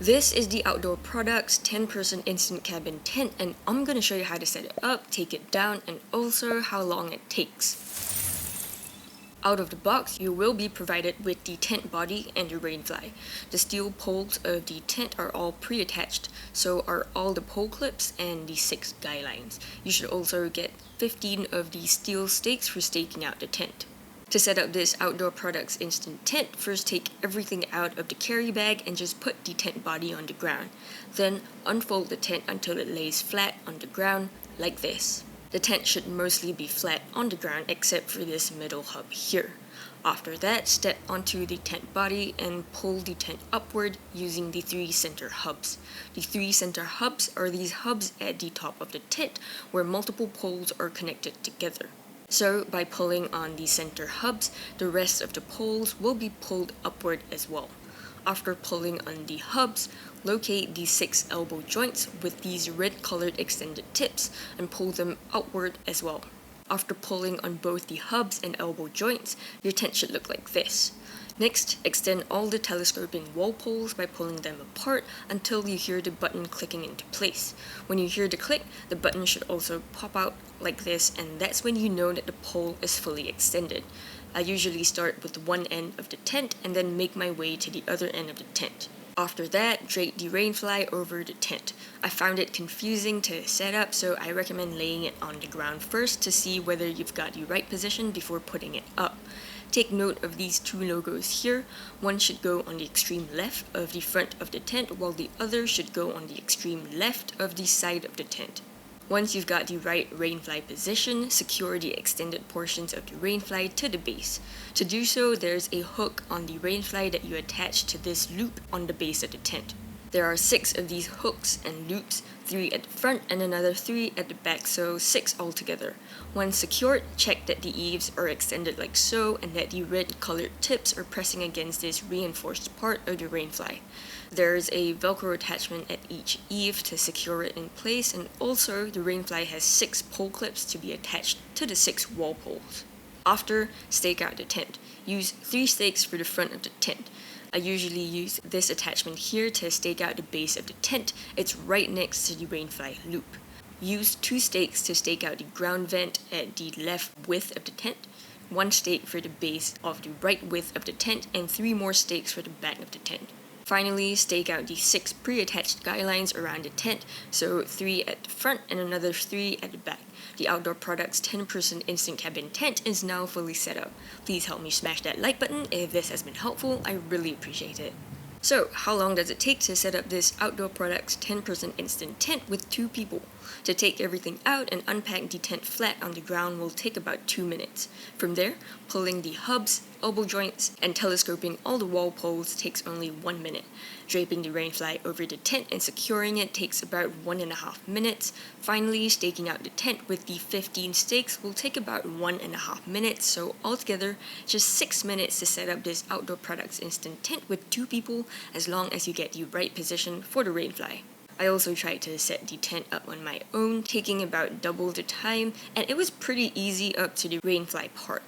This is the Outdoor Products 10-person instant cabin tent, and I'm going to show you how to set it up, take it down, and also how long it takes. Out of the box, you will be provided with the tent body and the rainfly. The steel poles of the tent are all pre-attached, so are all the pole clips and the 6 guy lines. You should also get 15 of the steel stakes for staking out the tent. To set up this Outdoor Products instant tent, first take everything out of the carry bag and just put the tent body on the ground. Then unfold the tent until it lays flat on the ground, like this. The tent should mostly be flat on the ground except for this middle hub here. After that, step onto the tent body and pull the tent upward using the 3 center hubs. The 3 center hubs are these hubs at the top of the tent where multiple poles are connected together. So by pulling on the center hubs, the rest of the poles will be pulled upward as well. After pulling on the hubs, locate the 6 elbow joints with these red colored extended tips and pull them outward as well. After pulling on both the hubs and elbow joints, your tent should look like this. Next, extend all the telescoping wall poles by pulling them apart until you hear the button clicking into place. When you hear the click, the button should also pop out like this, and that's when you know that the pole is fully extended. I usually start with one end of the tent and then make my way to the other end of the tent. After that, drape the rainfly over the tent. I found it confusing to set up, so I recommend laying it on the ground first to see whether you've got the right position before putting it up. Take note of these 2 logos here. One should go on the extreme left of the front of the tent, while the other should go on the extreme left of the side of the tent. Once you've got the right rainfly position, secure the extended portions of the rainfly to the base. To do so, there's a hook on the rainfly that you attach to this loop on the base of the tent. There are 6 of these hooks and loops, 3 at the front and another 3 at the back, so 6 altogether. Once secured, check that the eaves are extended like so and that the red colored tips are pressing against this reinforced part of the rainfly. There's a Velcro attachment at each eave to secure it in place, and also the rainfly has 6 pole clips to be attached to the 6 wall poles. After, stake out the tent. Use 3 stakes for the front of the tent. I usually use this attachment here to stake out the base of the tent. It's right next to the rainfly loop. Use 2 stakes to stake out the ground vent at the left width of the tent, 1 stake for the base of the right width of the tent, and 3 more stakes for the back of the tent. Finally, stake out the 6 pre-attached guy lines around the tent, so 3 at the front and another 3 at the back. The Outdoor Products 10-person instant cabin tent is now fully set up. Please help me smash that like button if this has been helpful. I really appreciate it. So, how long does it take to set up this Outdoor Products 10-person instant tent with 2 people? To take everything out and unpack the tent flat on the ground will take about 2 minutes. From there, pulling the hubs, elbow joints, and telescoping all the wall poles takes only 1 minute. Draping the rainfly over the tent and securing it takes about 1.5 minutes. Finally, staking out the tent with the 15 stakes will take about 1.5 minutes, so altogether, just 6 minutes to set up this Outdoor Products instant tent with 2 people, as long as you get the right position for the rainfly. I also tried to set the tent up on my own, taking about double the time, and it was pretty easy up to the rainfly part.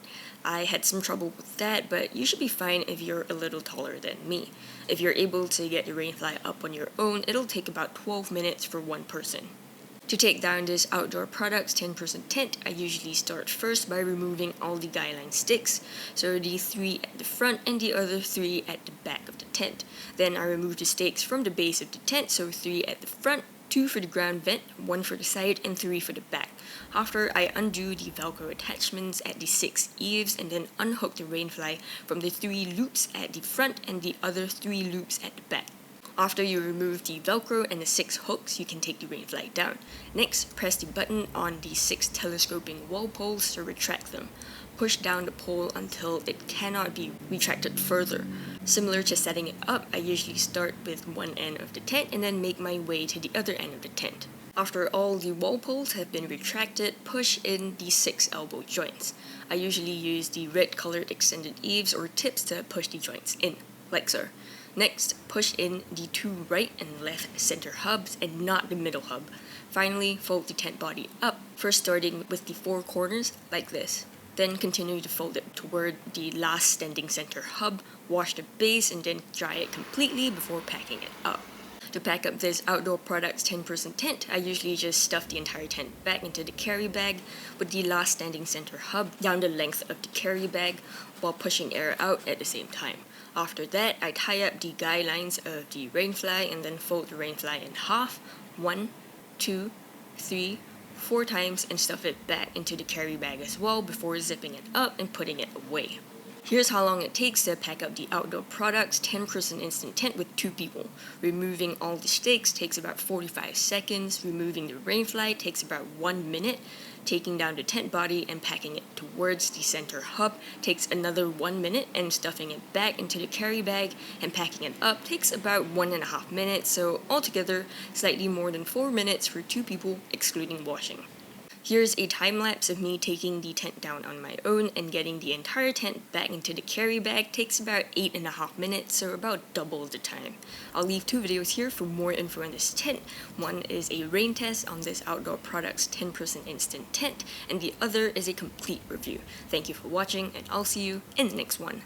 I had some trouble with that, but you should be fine if you're a little taller than me. If you're able to get the rainfly up on your own, it'll take about 12 minutes for 1 person. To take down this Outdoor Products 10-person tent, I usually start first by removing all the guy line sticks, so the 3 at the front and the other 3 at the back of the tent. Then I remove the stakes from the base of the tent, so 3 at the front, 2 for the ground vent, 1 for the side, and 3 for the back. After, I undo the Velcro attachments at the 6 eaves and then unhook the rainfly from the 3 loops at the front and the other 3 loops at the back. After you remove the Velcro and the 6 hooks, you can take the rainfly down. Next, press the button on the 6 telescoping wall poles to retract them. Push down the pole until it cannot be retracted further. Similar to setting it up, I usually start with one end of the tent and then make my way to the other end of the tent. After all the wall poles have been retracted, push in the 6 elbow joints. I usually use the red colored extended eaves or tips to push the joints in, like so. Next, push in the 2 right and left center hubs and not the middle hub. Finally, fold the tent body up, first starting with the 4 corners, like this. Then continue to fold it toward the last standing center hub, wash the base, and then dry it completely before packing it up. To pack up this Outdoor Products 10-person tent, I usually just stuff the entire tent back into the carry bag with the last standing center hub down the length of the carry bag while pushing air out at the same time. After that, I tie up the guy lines of the rainfly and then fold the rainfly in half, 1, 2, 3, 4 times, and stuff it back into the carry bag as well before zipping it up and putting it away. Here's how long it takes to pack up the Outdoor Products 10-person instant tent with 2 people. Removing all the stakes takes about 45 seconds, removing the rainfly takes about 1 minute, taking down the tent body and packing it towards the center hub takes another 1 minute, and stuffing it back into the carry bag and packing it up takes about 1.5 minutes, so altogether slightly more than 4 minutes for 2 people excluding washing. Here's a time lapse of me taking the tent down on my own and getting the entire tent back into the carry bag takes about 8.5 minutes, so about double the time. I'll leave 2 videos here for more info on this tent. One is a rain test on this Outdoor Products 10-person instant tent, and the other is a complete review. Thank you for watching, and I'll see you in the next one.